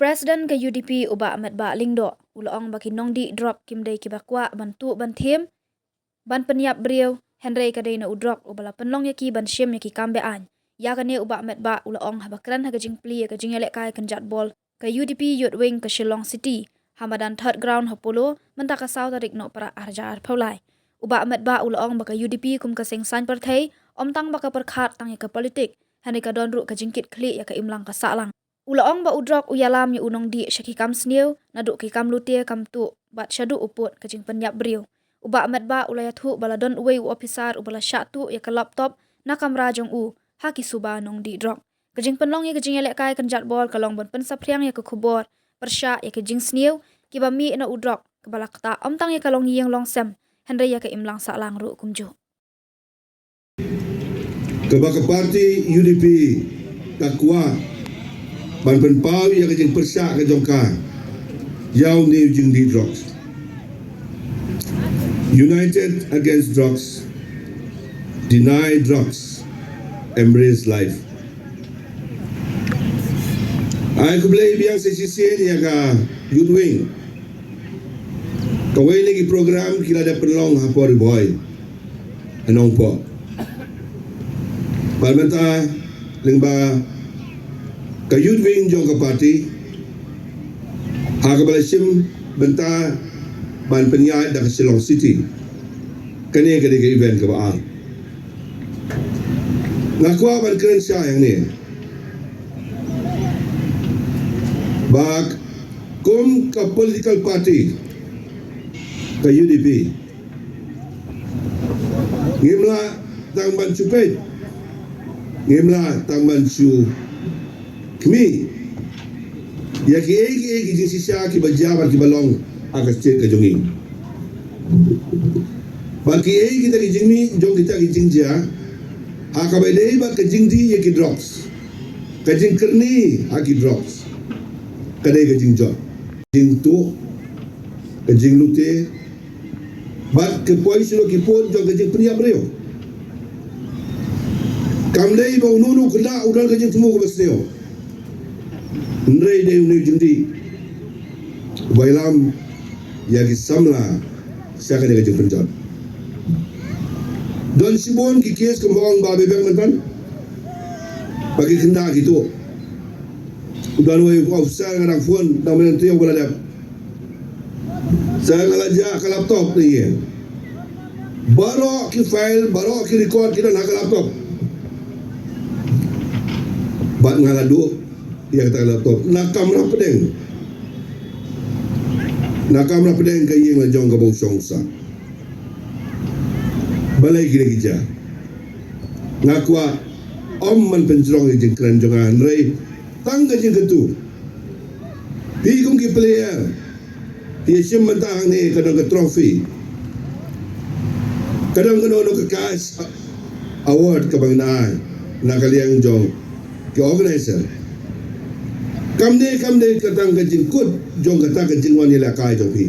Presiden ke UDP uba Ahmed Ba Lingdo, ulaong baki nongdi drop kimdai kibakwa bantu bantim, ban penyap beriau, Henry kadai na udrop ubala penlong yaki ban syem yaki kambe an. Ya kane uba Ahmed Ba ulaong habakran hagajing pli hagajing elek kai kenjat bol ke UDP Youth Wing ke Shillong City, hamadan third ground hapolo mentaka sau tarik no para arjar paulai. Uba Ahmed Ba ulaong baka UDP kum ke sengsan partai, om tang baka perkhat tang ya ke politik, Henry kadon ru ke jingkit kli ya ke imlang ke salang. Ulaong ba udrok uyalam yu unong di syaki kam sniu naduk ki kam lutia kam tu bat syadu uput kajing penyap beriu. Uba Ahmed Ba ulayat hu baladon uwe officer ubala syatu ya ke laptop na kam rajong u haki suba nong di drok. Kajing penlong ya kajing elek kai kenjat bol kalong bon pensapriang ya ke kubor persya ya kajing sniu kiba mi na udrok kebala kata om tang ya kalong yang long sem Henry ya ke imlang salang ru kumju. Kebaka parti UDP takwa ban pau yang kejeng persyak ke jongka yau ni jeng di drugs. United against drugs, deny drugs, embrace life. Aku beli biang sesi ni aga Youth Wing. Kawai lagi program kira ada penlong hapor boy anong po. Parmenta lengba ka Youth Wing jong ka parti haka sim benta ban penyat dak Shillong City kene ke event ke baal ngakwa ban keren sya yang ni bak kum ka political party ka UDP ngimla tang ban cupet ngimla tang ban su kami ya ki egi jing sisa ki bajabar ki balong akas cek ke jongi baki egi kita ki jingmi jong kita ki jingja aka bedai ba ke jingdi ya ki drops ke jing kerni aki drops kadai ke jing jot jing tu ke jing lute bat ke poi sulo ki pon jong ke jing pria breo kamdai ba nunu kena udal ke jing semua ke besneo Ndrei de uni jindi bailam ya ki samla saka de ke penjat don sibon ki kes kembang ba bebeng mentan bagi kena gitu udah we officer ngarang phone dan menentu yang beladap saya ngalaja ke laptop ni baru ki file baru ki record kita nak laptop bat ngaladu yang kata laptop nakam rapedeng ke yang lajong ke bau songsa balai gila-gila ngakwa om man pencerong yang keren jongan rei tangga jeng ketu pi kum ki player pi sim mentang ni kadang ke trofi kadang ke kas award ke bang nai nakaliang jong ke organizer kamde katang kajing kut jong kata kajing wani la kai jong pi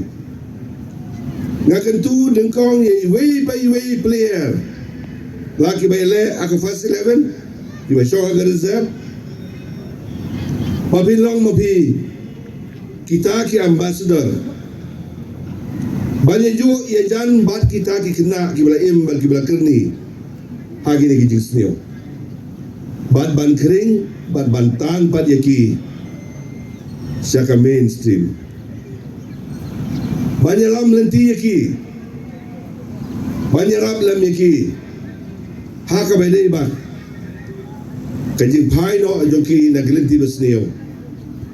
ngakan tu dengkong ye way by way player laki by le aka first 11 di ba show aga reserve pabilong mapi kita ki ambassador banyak ju ye jan bat kita ki kena ki bala im bal ki bala kerni hagi ni kijing sneo bat ban kering bat bantan pat ye ki syaka mainstream banyak lam lenti yaki banyak rap lam yaki haka bedai ba kajing pai no joki na gelenti besneo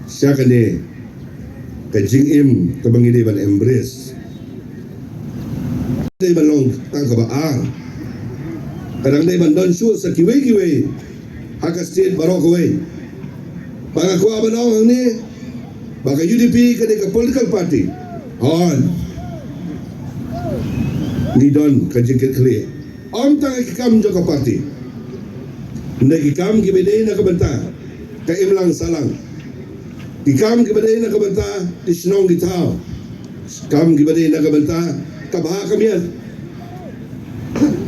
syaka ne kajing im kabangide ban embrace dei balong tang ka ba kadang dei ban don su sa kiwe haka state barok we pangaku abanong ni baka UDP ke political party on ni don kajing clear om tang kam joka party ndai kam ki bedai na kabanta ka imlang salang ikam ki bedai na kabanta isnong gitaw kam ki bedai na kabanta kabha kamiya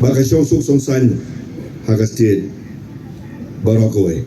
baka song san hagastit barokaway